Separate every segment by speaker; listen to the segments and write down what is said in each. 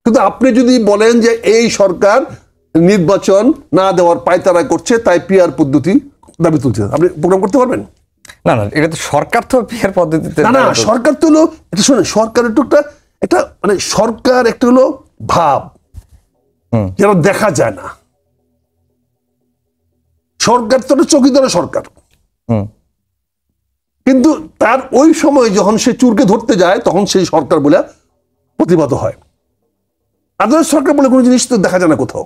Speaker 1: কিন্তু আপনি যদি বলেন যে এই সরকার নির্বাচন না দেওয়ার পায়তারা করছে, তাই পিআর পদ্ধতি দাবি তুলছে, আপনি প্রোগ্রাম করতে পারবেন?
Speaker 2: না না, এটা তো সরকার তো পিআর পদ্ধতিতে
Speaker 1: না, সরকার তো হলো, এটা শোনেন, সরকার একটা মানে সরকার একটা হলো ভাব যেন দেখা যায় না। সরকার তো চৌকিদার সরকার, কিন্তু তার ওই সময় যখন সে চুরকে ধরতে যায় তখন সেই সরকার বলে প্রতিবাদ হয়। আদালত সরকার বলে কোনো জিনিস তো দেখা যায় না কোথাও।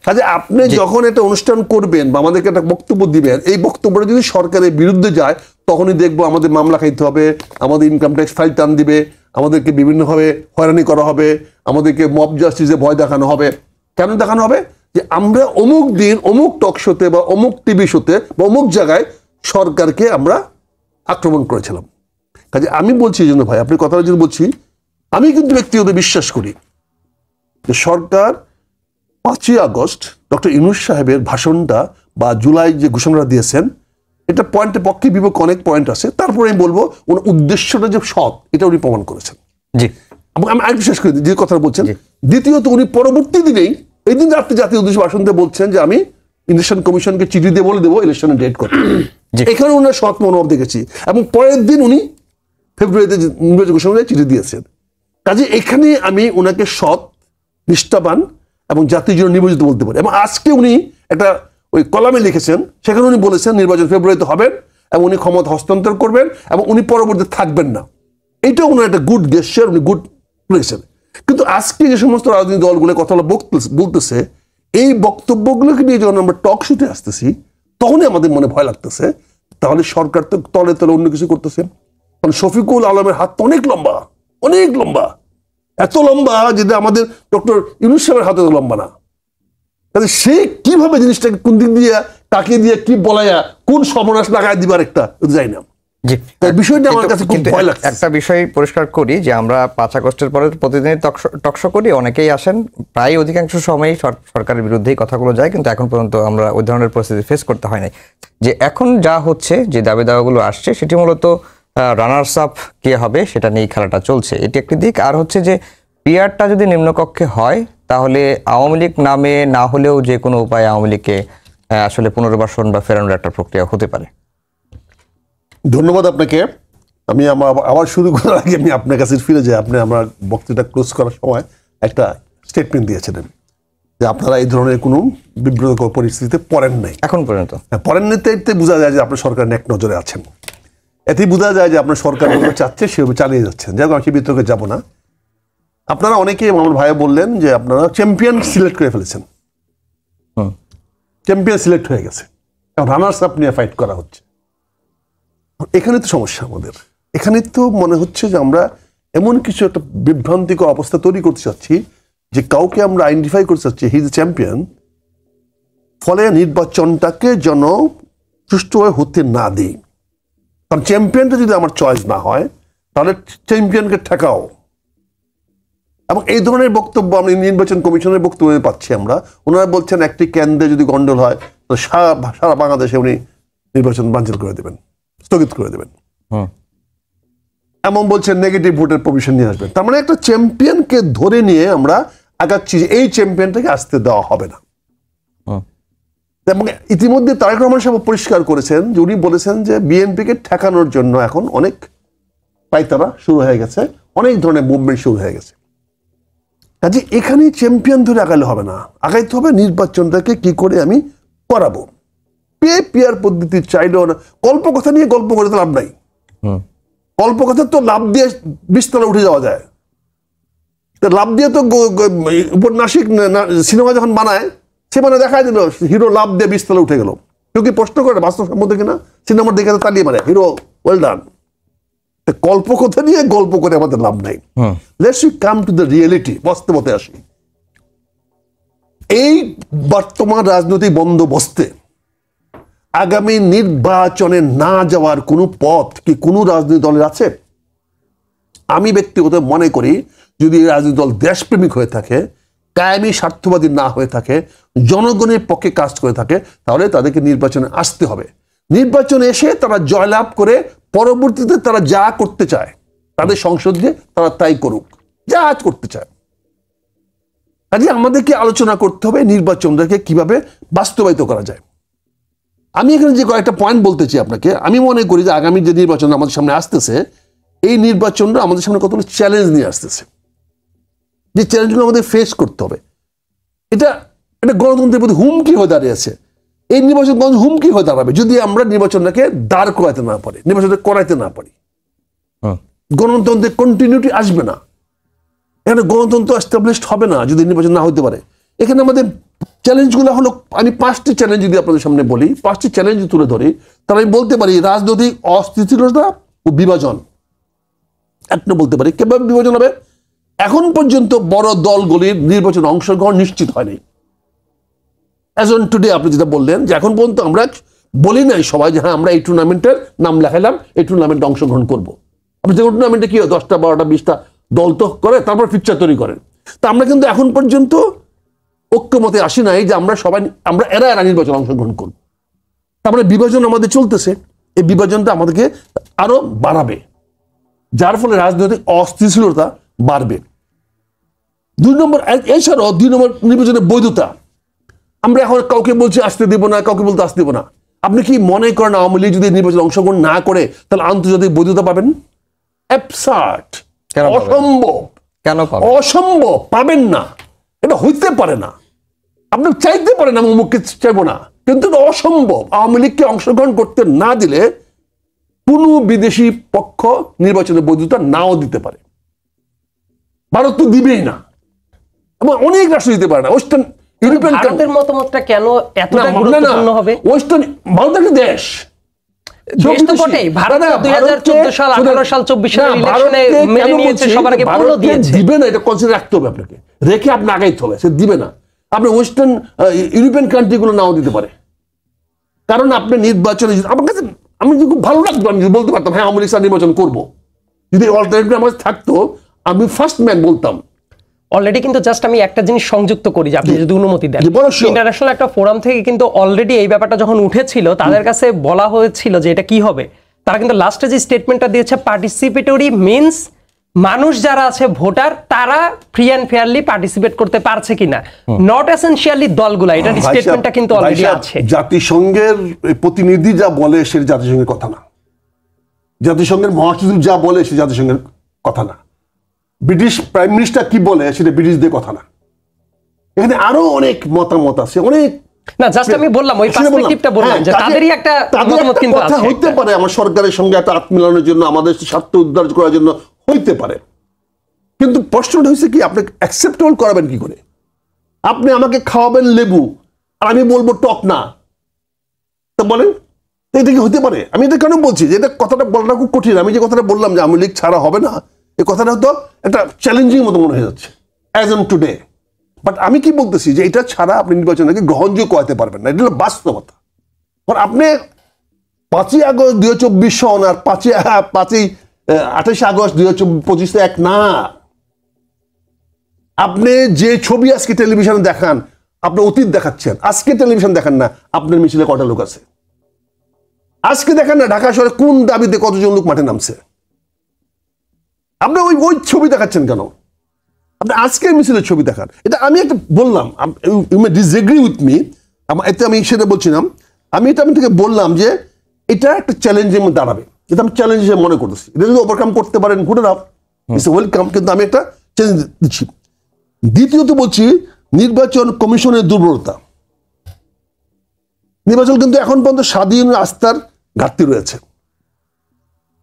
Speaker 1: কাজে আপনি যখন একটা অনুষ্ঠান করবেন বা আমাদেরকে একটা বক্তব্য দিবেন, এই বক্তব্যটা যদি সরকারের বিরুদ্ধে যায় তখনই দেখবো আমাদের মামলা খাইতে হবে, আমাদের ইনকাম ট্যাক্স ফাইল টান দিবে, আমাদেরকে বিভিন্নভাবে হয়রানি করা হবে, আমাদেরকে মব জাস্টিসে ভয় দেখানো হবে। কেন দেখানো হবে? যে আমরা অমুক দিন অমুক টক শোতে বা অমুক টিভি শোতে বা অমুক জায়গায় সরকারকে আমরা আক্রমণ করেছিলাম। কাজে আমি বলছি এই জন্য ভাই, আপনি কথাটা যদি বলছি, আমি কিন্তু ব্যক্তিগত বিশ্বাস করি যে সরকার 5ই আগস্ট ডক্টর ইউনূস সাহেবের ভাষণটা বা জুলাই যে ঘোষণাটা দিয়েছেন, এটা পয়েন্টের পক্ষে বিপক্ষে অনেক পয়েন্ট আছে, তারপরে আমি বলবো ওনার উদ্দেশ্যটা যে সৎ এটা উনি প্রমাণ করেছেন। জি, আমি আরেক বিশ্বাস করি যে কথা বলছেন। দ্বিতীয়ত উনি পরবর্তী দিনেই এই দিন রাত্রে জাতীয় উদ্দেশ্যে ভাষণ দিয়ে বলছেন যে আমি ইলেকশন কমিশনকে চিঠি দিয়ে বলে দেবো ইলেকশনের ডেট করতে। এখানে ওনার সৎ মনোভাব দেখেছি, এবং পরের দিন উনি ফেব্রুয়ারিতে নির্বাচন ঘোষণা চিঠি দিয়েছেন। কাজে এখানে আমি ওনাকে সৎ, নিষ্ঠাবান এবং জাতির জন্য নিবেদিত বলতে পারি। এবং আজকে উনি একটা ওই কলামে লিখেছেন, সেখানে উনি বলেছেন নির্বাচন ফেব্রুয়ারিতে হবেন এবং উনি ক্ষমতা হস্তান্তর করবেন এবং উনি পরবর্তীতে থাকবেন না। এইটা ওনার একটা গুড গেস্টার, উনি গুড করেছেন। কিন্তু আজকে যে সমস্ত রাজনৈতিক দলগুলো কথা বলতেছে, এই বক্তব্যগুলোকে নিয়ে যখন আমরা টক শুতে আসতেছি তখনই আমাদের মনে ভয় লাগতেছে, তাহলে সরকার তো তলে তলে অন্য কিছু করতেছে। কারণ শফিকুল আলমের হাত তো অনেক লম্বা, অনেক লম্বা, এত লম্বা যেটা আমাদের ডক্টর ইউনূস সাহেবের হাতে লম্বা না। তাহলে সে কিভাবে জিনিসটাকে কোন দিক দিয়ে কাকে দিয়ে কি বলায়া কোন সর্বনাশ লাগায় দিবার একটা যাই না। বিষয়টা আমার কাছে খুব ভয় লাগছে।
Speaker 2: একটা বিষয় পরিষ্কার করি যে আমরা 5 আগস্টের পরে প্রতিদিনই টকশো করি, অনেকেই আসেন, প্রায় অধিকাংশ সময়ই সরকারের বিরুদ্ধেই কথাগুলো যায়, কিন্তু এখন পর্যন্ত আমরা ওই ধরনের পরিস্থিতি ফেস করতে হয় নাই। যে এখন যা হচ্ছে, যে দাবি দাওয়াগুলো আসছে, সেটি মূলত রানার্স আপ কে হবে সেটা নিয়ে খেলাটা চলছে, এটি একটি দিক। আর হচ্ছে যে পিআরটা যদি নিম্নকক্ষে হয় তাহলে আওয়ামী লীগ নামে না হলেও যে কোনো উপায়ে আওয়ামী লীগকে আসলে পুনর্বাসন বা ফেরানোর একটা প্রক্রিয়া হতে পারে।
Speaker 1: ধন্যবাদ আপনাকে। আমি আবার শুরু করার আগে আমি আপনার কাছে ফিরে যাই। আপনি আমার বক্তৃতা ক্লোজ করার সময় একটা স্টেটমেন্ট দিয়েছিলেন যে আপনারা এই ধরনের কোনো বিব্রতকর পরিস্থিতিতে পড়েন নাই এখন পর্যন্ত। পড়েন নাই, এতে বোঝা যায় যে আপনার সরকার এক নজরে আছেন, এতেই বোঝা যায় যে আপনার সরকার চাচ্ছে সেভাবে চালিয়ে যাচ্ছেন। যাই হোক, আমি সেই বিতর্কে যাবো না। আপনারা অনেকেই আমার ভাই বললেন যে আপনারা চ্যাম্পিয়ন সিলেক্ট করে ফেলেছেন, চ্যাম্পিয়ন সিলেক্ট হয়ে গেছে, এখন রানার্স আপ নিয়ে ফাইট করা হচ্ছে। এখানে তো সমস্যা আমাদের, এখানে তো মনে হচ্ছে যে আমরা এমন কিছু একটা বিভ্রান্তিকর অবস্থা তৈরি করতে চাচ্ছি যে কাউকে আমরা আইডেন্টিফাই করতে চাচ্ছি হি ইজ চ্যাম্পিয়ন, ফলে নির্বাচনটাকে যেন সুষ্ঠুভাবে হতে না দিই। কারণ চ্যাম্পিয়নটা যদি আমার চয়েস না হয় তাহলে চ্যাম্পিয়নকে ঠেকাও। এবং এই ধরনের বক্তব্য আমরা নির্বাচন কমিশনের বক্তব্য পাচ্ছি আমরা। ওনারা বলছেন একটি কেন্দ্রে যদি গন্ডগোল হয় তো সারা বাংলাদেশে উনি নির্বাচন বানচাল করে দেবেন, স্থগিত করে দেবেন, এমন বলছেন নেগেটিভ ভোটের প্রভিশন নিয়ে আসবেন। তার মানে একটা চ্যাম্পিয়নকে ধরে নিয়ে আমরা আগাচ্ছি যে এই চ্যাম্পিয়নটাকে আসতে দেওয়া হবে না। এবং ইতিমধ্যে তারেক রহমান সাহেব পরিষ্কার করেছেন যে উনি বলেছেন যে বিএনপিকে ঠেকানোর জন্য এখন অনেক পায়তারা শুরু হয়ে গেছে, অনেক ধরনের মুভমেন্ট শুরু হয়ে গেছে। কাজে এখানে চ্যাম্পিয়ন ধরে আগালে হবে না, আগাইতে হবে নির্বাচনটাকে কি করে আমি করাবো। পিআর পদ্ধতি চাইলেও না, গল্প কথা নিয়ে গল্প করে তো লাভ নাই। গল্প কথা তো লাভ দিয়ে 20 তলা উঠে যাওয়া যায়, লাভ দিয়ে তো উপন্যাসিক সিনেমা যখন বানায় সে মানে দেখায় দিল হিরো লাভ দিয়ে 20 তলা উঠে গেল। কেউ কি প্রশ্ন করে বাস্তবসম্মত কিনা? সিনেমা দেখে তালিয়ে মারে হিরো ওয়েল ডান। গল্প কথা নিয়ে গল্প করে আমাদের লাভ নাই। Let's we come to the reality, বাস্তবতে আসি। এই বর্তমান রাজনৈতিক বন্দোবস্তে আগামী নির্বাচনে না যাওয়ার কোনো পথ কি কোনো রাজনৈতিক দলের আছে? আমি ব্যক্তিগত মনে করি যদি রাজনৈতিক দল দেশপ্রেমিক হয়ে থাকে, কায়েমি স্বার্থবাদী না হয়ে থাকে, জনগণের পক্ষে কাজ করে থাকে, তাহলে তাদেরকে নির্বাচনে আসতে হবে। নির্বাচনে এসে তারা জয়লাভ করে পরবর্তীতে তারা যা করতে চায় তাদের সংসদ দিয়ে তারা তাই করুক, যা করতে চায়। কাজে আমাদেরকে আলোচনা করতে হবে নির্বাচনটাকে কিভাবে বাস্তবায়িত করা যায়। আমি এখানে যে কয়েকটা পয়েন্ট বলতে চাই আপনাকে, আমি মনে করি যে আগামী যে নির্বাচন আমাদের সামনে আসতেছে, এই নির্বাচনটা আমাদের সামনে কতগুলো চ্যালেঞ্জ নিয়ে আসতেছে, যে চ্যালেঞ্জগুলো আমাদের ফেস করতে হবে। এটা গণতন্ত্রের প্রতি হুমকি হয়ে দাঁড়িয়েছে। এই নির্বাচন হুমকি হয়ে দাঁড়াবে যদি আমরা নির্বাচনটাকে দাঁড় করাইতে না পারি, নির্বাচনটা করাইতে না পারি। গণতন্ত্রের কন্টিনিউটি আসবে না, এখানে গণতন্ত্র এস্টাবলিশড হবে না যদি নির্বাচন না হতে পারে। এখানে আমাদের চ্যালেঞ্জগুলো হলো, আমি 5টি চ্যালেঞ্জ যদি আপনাদের সামনে বলি, 5টি চ্যালেঞ্জ তুলে ধরি, তাহলে আমি বলতে পারি রাজনৈতিক অস্থিতিশীলতা ও বিভাজন। একটা বলতে পারি কিভাবে বিভাজন হবে। এখন পর্যন্ত বড় দলগুলির নির্বাচনে অংশগ্রহণ নিশ্চিত হয়নি। অ্যাজ অন টুডে আপনি যেটা বললেন যে এখন পর্যন্ত আমরা বলি নাই সবাই যে হ্যাঁ আমরা এই টুর্নামেন্টের নাম লেখাইলাম, এই টুর্নামেন্টে অংশগ্রহণ করবো। আপনি যে টুর্নামেন্টে কি হয় 10টা 12টা 20টা দল তো করে, তারপর ফিকচার তৈরি করেন। তা আমরা কিন্তু এখন পর্যন্ত ঐক্যমতে আসি নাই যে আমরা এরা নির্বাচনে অংশগ্রহণ করব। তার মানে বিভাজন আমাদের চলতেছে। এই বিভাজনটা আমাদেরকে আরো বাড়াবে, যার ফলে রাজনৈতিক অস্থিতিশীলতা বাড়বে। 2 নম্বর, এছাড়াও 2 নম্বর নির্বাচনের বৈধতা। আমরা এখন কাউকে বলছি আসতে দিব না, কাউকে বলতে আসতে দিব না। আপনি কি মনে করেন আওয়ামী লীগ যদি নির্বাচনে অংশগ্রহণ না করে তাহলে আন্তর্জাতিক বৈধতা পাবেন? অ্যাবসার্ড, অসম্ভব।
Speaker 2: কেন
Speaker 1: অসম্ভব, পাবেন না, এটা হইতে পারে না। আপনি চাইতে পারেন আমি অমুককে চাইবো না, কিন্তু এটা অসম্ভব। আওয়ামী লীগকে অংশগ্রহণ করতে না দিলে কোনো বিদেশি পক্ষ নির্বাচনে বৈধতা নাও দিতে পারে। ভারত তো দিবেই না, এবং অনেক রাষ্ট্র দিতে পারে না। ওয়েস্টার্ন ইউরোপিয়ান
Speaker 3: ভারতের মতামতটা কেন এতটা গুরুত্বপূর্ণ হবে?
Speaker 1: ওয়েস্টার্ন ভারত একটা দেশ,
Speaker 3: দেশ তো বটেই। ভারত 2014 সাল 18 সাল 24 সালের ইলেকশনে মেনে নিয়েছে, সবার আগে পূর্ণ দিয়েছে।
Speaker 1: দিবে না, এটা কনসিডার রাখতে হবে আপনাকে, রেখে আপনি আগাইতে হবে। সে দিবে না। আপনি ওয়েস্টার্ন ইউরোপিয়ান কান্ট্রিগুলো নাও দিতে পারে, কারণ আপনি নির্বাচনে আমার কাছে আমি খুব ভালো লাগতো, আমি বলতে পারতাম হ্যাঁ আওয়ামী লীগ নির্বাচন করবো। যদি অল্টারনেটিভ আমার থাকতো আমি ফার্স্ট ম্যান বলতাম।
Speaker 3: অলরেডি কিন্তু জাস্ট আমি একটা জিনিস সংযুক্ত করি যে আপনি যদি অনুমতি দেন, ইন্টারন্যাশনাল একটা ফোরাম থেকে কিন্তু অলরেডি এই ব্যাপারটা যখন উঠেছিল তাদের কাছে বলা হয়েছিল যে এটা কি হবে। তারা কিন্তু লাস্টে যে স্টেটমেন্টটা দিয়েছে, পার্টিসিপেটরি মিন্স মানুষ যারা আছে ভোটার তারা ফ্রি অ্যান্ড ফেয়ারলি পার্টিসিপেট করতে পারছে কিনা, নট এসেনশিয়ালি দলগুলা। এটা স্টেটমেন্টটা কিন্তু অলরেডি আছে।
Speaker 1: জাতিসংঘের প্রতিনিধি যা বলে সে জাতিসংঘের কথা না, জাতিসংঘের মহাসচিব যা বলে সে জাতিসংঘের কথা না, ব্রিটিশ প্রাইম মিনিস্টার কি বলে সেটা ব্রিটিশদের কথা না। এখানে আরো অনেক মতামত আছে, অনেক
Speaker 3: না, জাস্ট আমি বললাম ওই পার্সপেক্টিভটা বললাম যে তাদেরই একটা মতামত কিন্তু আছে।
Speaker 1: হইতে পারে আমার সরকারের সঙ্গে একটা আত্মমিলনের জন্য, আমাদের স্বার্থ উদ্ধার করার জন্য হইতে পারে, কিন্তু প্রশ্নটা হচ্ছে কি আপনি অ্যাকসেপ্টেবল করাবেন কি করে? আপনি আমাকে খাওয়াবেন লেবু আর আমি বলবো টক না, তা বলেন এটা কি হতে পারে? আমি এটা কেন বলছি যে এটা কথাটা বলাটা খুব কঠিন। আমি যে কথাটা বললাম যে আওয়ামী লীগ ছাড়া হবে না, এই কথাটা হয়তো একটা চ্যালেঞ্জিং মতো মনে হয়ে যাচ্ছে অ্যাজ অন টুডে। বাট আমি কি বলতেছি যে এটা ছাড়া আপনি নির্বাচনকে গ্রহণযোগ্য করাতে পারবেন না, এটা হলো বাস্তবতা। কারণ আপনি 5ই আগস্ট 2024 সন আর 28 আগস্ট 2025 এক না। আপনি যে ছবি আজকে টেলিভিশনে দেখান, আপনি অতীত দেখাচ্ছেন। আজকে টেলিভিশন দেখান না আপনার মিছিলে কটা লোক আছে, আজকে দেখেন না ঢাকা শহরে কোন দাবিতে কতজন লোক মাঠে নামছে। আপনি ওই ছবি দেখাচ্ছেন কেন? আপনি আজকের মিছিলের ছবি দেখান। এটা আমি একটা বললাম, you may disagree with me, এতে আমি সেটা বলছিলাম। আমি এটা থেকে বললাম যে এটা একটা চ্যালেঞ্জের মধ্যে দাঁড়াবে, এটা আমি চ্যালেঞ্জ হিসেবে মনে করতেছি। এটা যদি ওভারকাম করতে পারেন গুড এনাফ, ইটস ওয়েলকাম, কিন্তু আমি একটা চ্যালেঞ্জ দিচ্ছি। দ্বিতীয়ত বলছি নির্বাচন কমিশনের দুর্বলতা। নির্বাচন কিন্তু এখন পর্যন্ত স্বাধীন আস্থার ঘাটতি রয়েছে।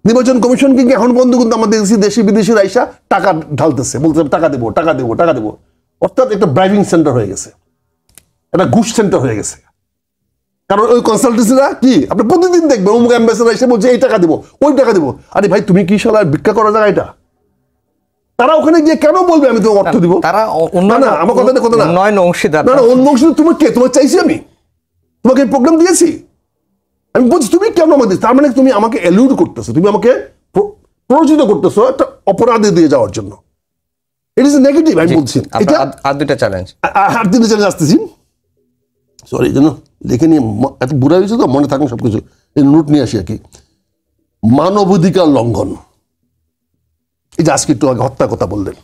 Speaker 1: নির্বাচন কমিশন কিন্তু এখন পর্যন্ত কিন্তু আমাদের দেশি বিদেশি রাইসা টাকা ঢালতেছে, বলতে টাকা দেবো টাকা দেবো টাকা দেবো, অর্থাৎ একটা ড্রাইভিং সেন্টার হয়ে গেছে, একটা ঘুষ সেন্টার হয়ে গেছে। কারণ ওই কনসালটেন্সিরা কি আপনি প্রতিদিন দেখবেন অমুক অ্যাম্বাসেডার এসে বলছে এই টাকা দেবো ওই টাকা দেবো। আরে ভাই তুমি কি শালা ভিক্ষা করা জায়গা এটা? তারা ওখানে গিয়ে কেন বলবে আমি তোমাকে অর্থ দিব?
Speaker 2: তারা
Speaker 1: না আমার কথা না,
Speaker 2: নয় অংশীদার,
Speaker 1: না অন্য অংশীদার। তুমি কে? তোমার চাইছি আমি? তোমাকে প্রোগ্রাম দিয়েছি? আমি বলছি তুমি কেন আমাকে? তার মানে তুমি আমাকে এলিউড করতেছো, তুমি আমাকে প্ররোচিত করতেছো একটা অপরাধে দিয়ে যাওয়ার জন্য। It is negative. আমি বলছি এটা
Speaker 2: আর দুটো চ্যালেঞ্জ,
Speaker 1: আর দুটো চ্যালেঞ্জ আসতেছি। সরি এই জন্য লিখে নিয়ে এত বুড়া হয়েছে তো মনে থাকুন সবকিছু, এই নোট নিয়ে আসি আর কি। মানবাধিকার লঙ্ঘন, এই যে আজকে একটু আগে হত্যার কথা বললেন,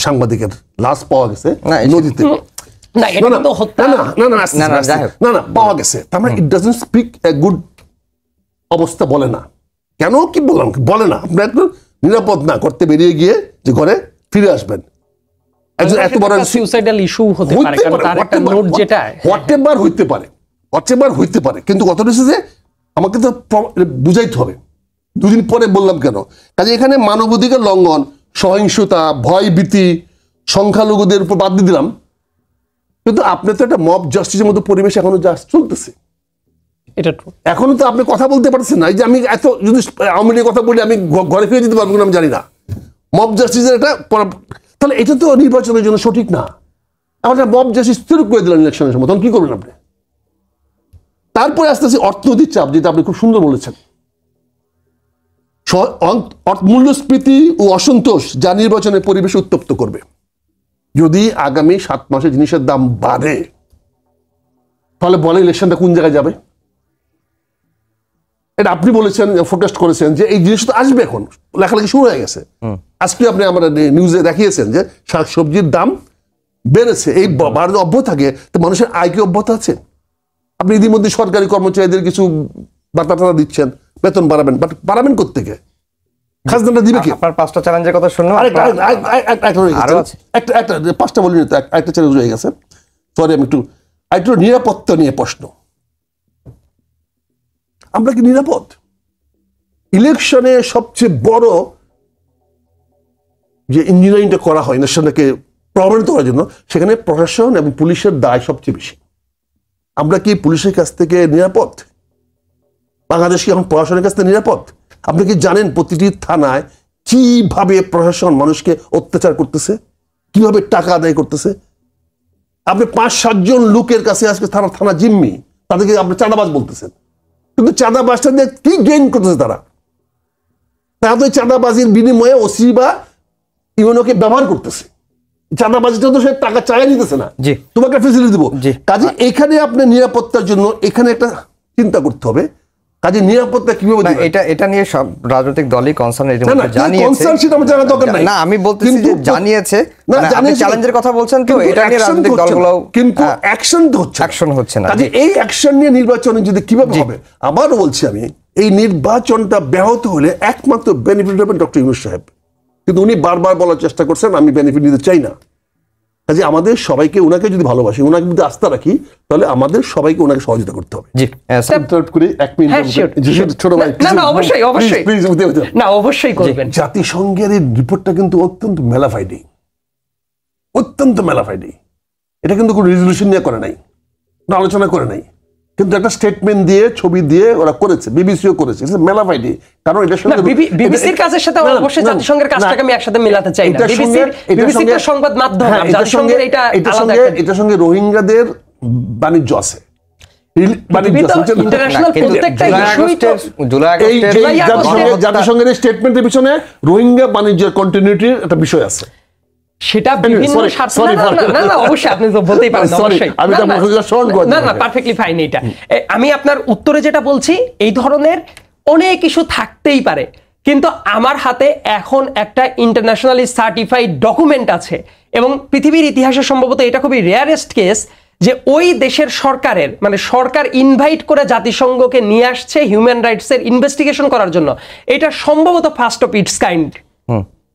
Speaker 1: সাংবাদিকের লাশ পাওয়া গেছে নদীতে,
Speaker 3: না এটা তো হত্যা
Speaker 1: না পাওয়া গেছে, তার মানে it doesn't speak a good অবস্থা বলে না। কেন কি বললাম, বলে না আপনার একটু নিরাপদ না করতে বেরিয়ে গিয়ে যে ঘরে ফিরে আসবেন। এত বড়
Speaker 3: সুইসাইডাল ইস্যু হতে পারে, কারণ তার একটা নোট যেটা
Speaker 1: হোয়াটএভার হইতে পারে, কিন্তু কথা হচ্ছে যে আমাকে তো বুঝাইতে হবে। দুদিন পরে বললাম কেন, কাজে এখানে মানবাধিকার লঙ্ঘন, সহিংসতা, ভয় ভীতি, সংখ্যালঘুদের উপর বাদ দিয়ে দিলাম, কিন্তু আপনি তো একটা মব জাস্টিসের মতো পরিবেশ এখনো চলতেছে।
Speaker 3: এটা
Speaker 1: এখনো তো আপনি কথা বলতে পারছেন না। এই যে আমি এত যদি আওয়ামী লীগের কথা বলি আমি ঘরে ফিরে যেতে পারবো কিনা আমি জানি না। মব জাস্টিসের এটা, তাহলে এটা তো নির্বাচনের জন্য সঠিক না। আমরা মব জাস্টিস স্থির করে দিলেন ইলেকশনের সময়, তখন কি করবেন আপনি? তারপরে আস্তে আস্তে অর্থনৈতিক চাপ, যেটা আপনি খুব সুন্দর বলেছেন, মূল্যস্ফীতি ও অসন্তোষ যা নির্বাচনের পরিবেশ উত্তপ্ত করবে। যদি আগামী 7 মাসে জিনিসের দাম বাড়ে, তাহলে বলে ইলেকশনটা কোন জায়গায় যাবে? এটা আপনি বলেছেন, ফোকাস করেছেন যে এই জিনিসটা আসবে, এখন লেখালেখি শুরু হয়ে গেছে। আজকে আপনি আমরা নিউজে দেখিয়েছেন যে শাকসবজির দাম বেড়েছে। এই বাড়ানো অব্যাহত থাকে তো মানুষের আয় কি অব্যাহত আছে? আপনি ইতিমধ্যে সরকারি কর্মচারীদের কিছু বার্তা দিচ্ছেন, বেতন বাড়াবেন, বাট বাড়াবেন কোত্থেকে? খাজনাটা দিবে কি?
Speaker 2: আপনার 5টা চ্যালেঞ্জের কথা শুনলাম,
Speaker 1: একটা 5টা বলিনি তো, একটা চ্যালেঞ্জ রয়ে গেছে। সরি, আমি একটু নিরাপত্তা নিয়ে প্রশ্ন। আমরা কি নিরাপদ? ইলেকশনে সবচেয়ে বড় যে ইঞ্জিনিয়ারিংটা করা হয় ইলেকশনটাকে প্রভাবিত করার জন্য, সেখানে প্রশাসন এবং পুলিশের দায় সবচেয়ে বেশি। আমরা কি পুলিশের কাছ থেকে নিরাপদ? বাংলাদেশ কি এখন প্রশাসনের কাছ থেকে নিরাপদ? আপনি কি জানেন প্রতিটি থানায় কিভাবে প্রশাসন মানুষকে অত্যাচার করতেছে, কিভাবে টাকা আদায় করতেছে? আপনি 5-7 জন লোকের কাছে আজকে থানা জিম্মি, তাদেরকে আপনি চাঁদাবাজ বলতেছেন, কিন্তু চাঁদাবাজটা দিয়ে কি গেইন করতেছে তারা? তো চাঁদাবাজির বিনিময়ে ওসি বা ইউনোকে ব্যবহার করতেছে। চাঁদাবাজিটা তো সে টাকা চাইয়া নিতেছে না, তোমাকে ফেসিলিটি দেবো। কাজে এখানে আপনি নিরাপত্তার জন্য এখানে একটা চিন্তা করতে হবে। কাজে নিরাপত্তা কিভাবে দিবেন?
Speaker 2: এটা নিয়ে সব রাজনৈতিক দলই কনসার্ন জানিয়েছে। না, আমি বলতেছি যে জানিয়েছে, আপনি চ্যালেঞ্জের কথা বলছেন, তো এটা নিয়ে রাজনৈতিক দলগুলো
Speaker 1: কিন্তু অ্যাকশন
Speaker 2: হচ্ছে না।
Speaker 1: কাজে এই অ্যাকশন নিয়ে নির্বাচনে যদি কিভাবে হবে, আবার বলছি আমি, এই নির্বাচনটা ব্যাহত হলে একমাত্র বেনিফিট হবেন ডক্টর ইউনূস সাহেব। কিন্তু উনি বারবার বলার চেষ্টা করছেন আমি বেনিফিট নিতে চাই না। কাজে আমাদের সবাইকে, ওনাকে যদি ভালোবাসি, ওনাকে যদি আস্থা রাখি, তাহলে আমাদের সবাইকে ওনাকে সহযোগিতা করতে হবে।
Speaker 2: জি,
Speaker 3: অবশ্যই করবেন।
Speaker 1: জাতিসংঘের এই রিপোর্টটা কিন্তু অত্যন্ত মেলাফাইডি, এটা কিন্তু কোনো রেজলিউশন নিয়ে করে নাই, আলোচনা করে নাই, কিন্তু একটা স্টেটমেন্ট দিয়ে, ছবি দিয়ে ওরা করেছে, বিবিসিও করেছে। মেলাফাইডি, কারণ এটার সঙ্গে
Speaker 3: বিবিসির কাজের সাথে অবশ্যই জাতিসংঘের কাজটাকে আমি একসাথে মেলাতে চাই না। বিবিসি তো সংবাদ মাধ্যম, জাতিসংঘের এটা আলাদা।
Speaker 1: এটার সঙ্গে রোহিঙ্গাদের বাণিজ্য আছে। জাতিসংঘের স্টেটমেন্টের পিছনে রোহিঙ্গা বাণিজ্যের কন্টিনিউটির একটা বিষয় আছে।
Speaker 3: সেটা বিভিন্ন অবশ্যই আপনি তো বলতেই পারেন, পারফেক্টলি ফাইন। এটা আমি আপনার উত্তরে যেটা বলছি, এই ধরনের অনেক ইস্যু থাকতেই পারে, কিন্তু আমার হাতে এখন একটা ইন্টারন্যাশনালি সার্টিফাইড ডকুমেন্ট আছে, এবং পৃথিবীর ইতিহাসে সম্ভবত এটা খুবই রেয়ারেস্ট কেস যে ওই দেশের সরকারের, মানে সরকার ইনভাইট করে জাতিসংঘকে নিয়ে আসছে হিউম্যান রাইটসের ইনভেস্টিগেশন করার জন্য। এটা সম্ভবত ফার্স্ট অফ ইটস কাইন্ড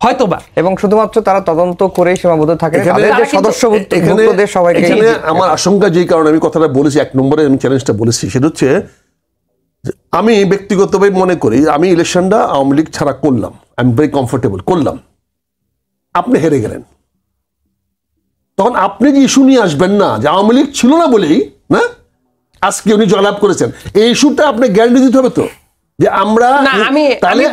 Speaker 3: হয়তোবা,
Speaker 2: এবং শুধুমাত্র তারা তদন্ত করেই সীমাবদ্ধ থাকে।
Speaker 1: এখানে আমার আশঙ্কা যেই কারণে আমি কথাটা বলেছি, 1 নম্বরে আমি চ্যালেঞ্জটা বলেছি, সেটা হচ্ছে আমি ব্যক্তিগতভাবে মনে করি আমি ইলেকশনটা আওয়ামী লীগ ছাড়া করলাম, আই এম ভেরি কমফোর্টেবল করলাম, আপনি হেরে গেলেন, তখন আপনি যে ইস্যু নিয়ে আসবেন না যে আওয়ামী লীগ ছিল না বলেই না আজকে উনি জয়লাভ করেছেন, এই ইস্যুটা আপনি গ্যারান্টি দিতে হবে তো যে আমরা
Speaker 3: আমি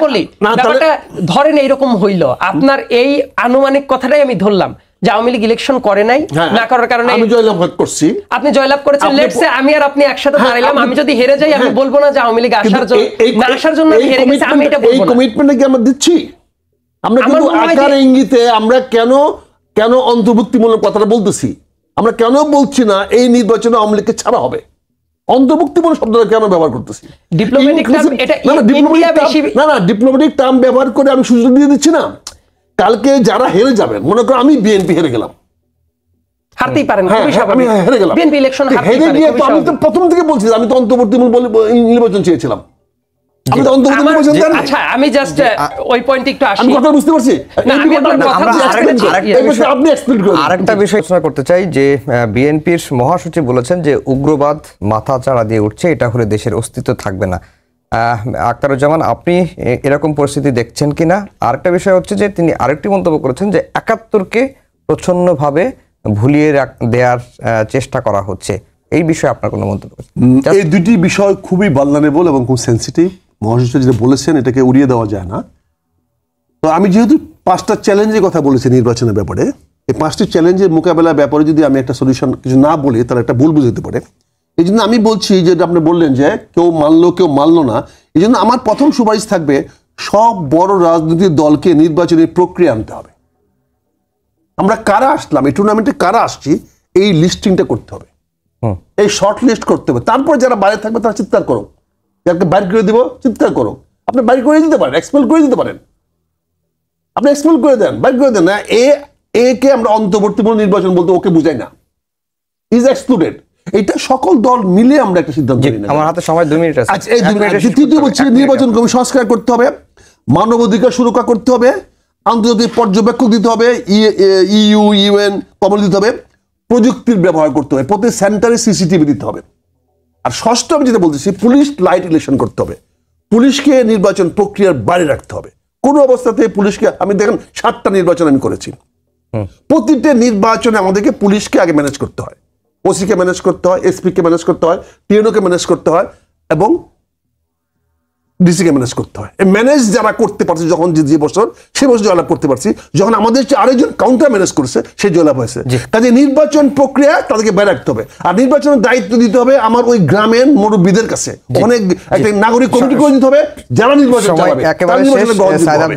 Speaker 3: বলি ব্যাপারটা ধরেন এইরকম হইল, আপনার এই আনুমানিক কথাটাই আমি ধরলাম যে আওয়ামী লীগ ইলেকশন করে নাই, না করার কারণে
Speaker 1: আমি জয়লাভ করছি,
Speaker 3: আপনি জয়লাভ করেছেন। লেটস সে আমি আর আপনি একসাথে দাঁড়াইলাম, আমি যদি হেরে যাই আমি বলবো না যে আওয়ামী লীগ আসার জন্য না আসার জন্য হেরে গেছে, আমি এটা বলবো না।
Speaker 1: এই কমিটমেন্টটা কি আমরা দিচ্ছি? আমরা কিন্তু আকার ইঙ্গিতে আমরা কেন অন্তর্ভুক্তিমূলক কথাটা বলতেছি, আমরা কেন বলছি না এই নির্বাচনে আওয়ামী লীগকে ছাড়া হবে? অন্তর্ভুক্তিমূলক শব্দটা কেন ব্যবহার করতেছি?
Speaker 3: ডিপ্লোম্যাটিক টার্ম, এটা ইন্ডিয়া বেশি
Speaker 1: ডিপ্লোম্যাটিক টার্ম ব্যবহার করে আমি সুযোগ দিয়ে দিচ্ছি না। কালকে যারা হেরে যাবেন, মনে করো আমি বিএনপি হেরে গেলাম,
Speaker 3: হারতেই পারেন,
Speaker 1: হ্যাঁ,
Speaker 3: খুবই
Speaker 1: হ্যাঁ, আমি
Speaker 3: স্বাভাবিক।
Speaker 1: হেরে গেলাম,
Speaker 3: বিএনপি ইলেকশন হারতেই
Speaker 1: হেরে
Speaker 3: পারে,
Speaker 1: গিয়ে
Speaker 3: খুবই
Speaker 1: তো আমি তো
Speaker 3: স্বাভাবিক।
Speaker 1: প্রথম থেকে বলছি আমি তো অন্তর্বর্তীমূলক নির্বাচন চেয়েছিলাম, আমি তো অন্তর্বর্তী
Speaker 3: আমার-
Speaker 1: নির্বাচন চাই না।
Speaker 3: আচ্ছা, আমি জাস্ট ওই পয়েন্টে একটু আসি।
Speaker 1: আমি কথা বুঝতে পারছি,
Speaker 3: না, আমি আপনার কথা
Speaker 2: আমরা
Speaker 3: বুঝতে
Speaker 2: আরেকটা-
Speaker 3: পেরেছি।
Speaker 2: আরেকটা
Speaker 3: Yes.
Speaker 2: বিষয়-
Speaker 1: আপনি এক্সপ্লেইন করুন।
Speaker 2: আরেকটা বিষয় আলোচনা করতে চাই যে বিএনপির মহাসচিব বলেছেন যে উগ্রবাদ মাথা চাড়া দিয়ে উঠছে, এটা হলে দেশের অস্তিত্ব থাকবে না। আখতারুজ্জামান, আপনি এরকম পরিস্থিতি দেখছেন কিনা? আরেকটা বিষয় হচ্ছে যে তিনি আরেকটি মন্তব্য করেছেন যে ৭১কে প্রচ্ছন্নভাবে ভুলিয়ে দেওয়ার চেষ্টা করা হচ্ছে। এই বিষয়ে আপনার কোনো মন্তব্য আছে?
Speaker 1: এই দুটি বিষয় খুবই ভালনারেবল এবং খুব সেন্সিটিভ। মহাশয় যেটা বলেছেন এটাকে উড়িয়ে দেওয়া যায় না। তো আমি যেহেতু 5টা চ্যালেঞ্জের কথা বলেছি নির্বাচনের ব্যাপারে, এই 5টি চ্যালেঞ্জের মোকাবেলার ব্যাপারে যদি আমি একটা সলিউশন কিছু না বলি তাহলে একটা ভুল বুঝতে পারে। এই জন্য আমি বলছি যে আপনি বললেন যে কেউ মানলো কেউ মানলো না, এই জন্য আমার প্রথম সুপারিশ থাকবে সব বড় রাজনৈতিক দলকে নির্বাচনের প্রক্রিয়া আনতে হবে। আমরা কারা আসলাম, এই টুর্নামেন্টে কারা আসছি, এই লিস্টিংটা করতে হবে, এই শর্ট লিস্ট করতে হবে। তারপর যারা বাইরে থাকবে তারা চিৎকার করো, যাকে বাইর করে দিব চিৎকার করো। আপনি বাইর করে দিতে পারেন, এক্সপেল করে দিতে পারেন, আপনি এক্সপেল করে দেন, বাইর করে দেন না। একে আমরা অন্তর্বর্তীমূলক নির্বাচন বলতে ওকে বুঝাই না, ইজ এক্সক্লুডেড। এটা সকল দল মিলে আমরা একটা সিদ্ধান্ত নিই না।
Speaker 2: আমার হাতে সময় 2 মিনিট আছে।
Speaker 1: আচ্ছা, এই 2 মিনিট। তৃতীয় বলছি নির্বাচন কমিশন সংস্কার করতে হবে, মানবাধিকার সুরক্ষা করতে হবে, আন্তর্জাতিক পর্যবেক্ষক দিতে হবে, ইউ ইউএন কমল দিতে হবে, প্রযুক্তির ব্যবহার করতে হবে, প্রতি সেন্টারে সিসিটিভি দিতে হবে। আর ষষ্ঠ আমি যেটা বলতেছি, পুলিশ লাইট ইলেকশন করতে হবে, পুলিশকে নির্বাচন প্রক্রিয়ার বাইরে রাখতে হবে। কোন অবস্থাতে পুলিশকে, আমি দেখেন 7টা নির্বাচন আমি করেছি, প্রতিটা নির্বাচনে আমাদেরকে পুলিশকে আগে ম্যানেজ করতে হয়, ওসিকে ম্যানেজ করতে হয়, এসপি কে ম্যানেজ করতে হয়, টিএনওকে ম্যানেজ করতে হয় এবং ডিসিকে ম্যানেজ করতে হয়। এই ম্যানেজ যারা করতে পারছে যখন যে বছর, সে বছর জয়লাভ করতে পারছি, যখন আমাদের আরেকজন কাউন্টার ম্যানেজ করছে সে জয়লাভ হয়েছে। কাজে নির্বাচন প্রক্রিয়া তাদেরকে বাইরে রাখতে হবে। আর নির্বাচনের দায়িত্ব দিতে হবে আমার ওই গ্রামের মুরব্বীদের কাছে, অনেক একটা নাগরিক কমিটি করে দিতে হবে, যারা নির্বাচন চালাবে,
Speaker 2: একেবারে
Speaker 1: তারা নির্বাচনে
Speaker 2: শেষ।
Speaker 1: গ্রহণযোগ্য
Speaker 2: সাইদ
Speaker 1: হবে।